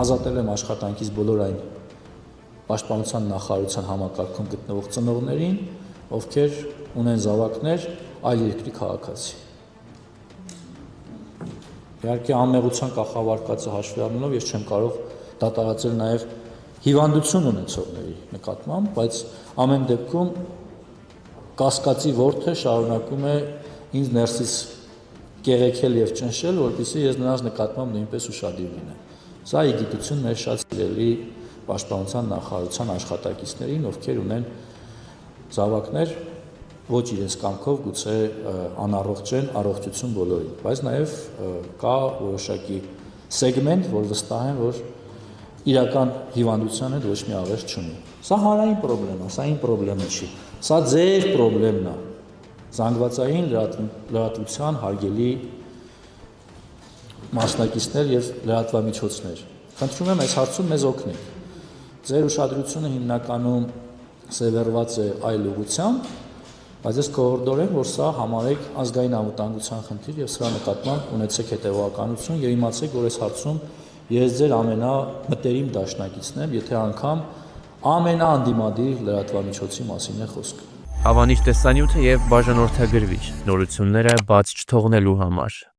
ազատել եմ աշխատանքից բոլոր այն պաշտպանության նախարարության համակարգում գտնվող ծնողներին, ովքեր ունեն զավակներ այլ երկրի քաղաքացի։ Իհարկե անմեղության կախավարկածը հաշվի առնելով ես չեմ կարող դատարացել նաև հիվանդություն ունեցողների նկատմամբ, բայց ամեն դեպքում կասկածի որդը շարունակում է ինձ ներսից կեղեքել եւ ճնշել, որպեսզի ես նրանց նկատմամբ նույնպես ուշադիր լինեմ։ Սա ի գիտություն մեր շատ սիրելի պաշտպանության նախարարության աշխատակիցներին, ովքեր ունեն զավակներ, ոչ իրենց կամքով գուցե անառողջ են, առողջություն բոլորին, բայց նաև կա որոշակի սեգմենտ, որ վստահ են, որ իրական հիվանդության հետ ոչ մի աղերս չունի։ Սա հանրային պրոբլեմ է, սա իմ պրոբլեմը չի։ Սա ձեր պրոբլեմն է։ Զանգվածային լրատվության հարգելի մասնակիցներ եւ լրատվամիջոցներ։ Խնդրում եմ այս հարցում մեզ օգնեք։ Ձեր ուշադրությունը հիմնականում սևեռված է այլ ուղղությամբ, բայց ես կհորդորեմ, որ սա համարեք ազգային անվտանգության խնդիր եւ սրա նկատմամբ ունեցեք հետեւականություն եւ իմացեք, որ այս հարցում ես ձեր ամենամտերիմ դաշնակիցն եմ, եթե անգամ ամենաանդիմադիր լրատվամիջոցի մասին է խոսքը։ Հավանիչ տեսանյութը եւ բաժանորդագրվիչ նորությունները բաց չթողնելու համար։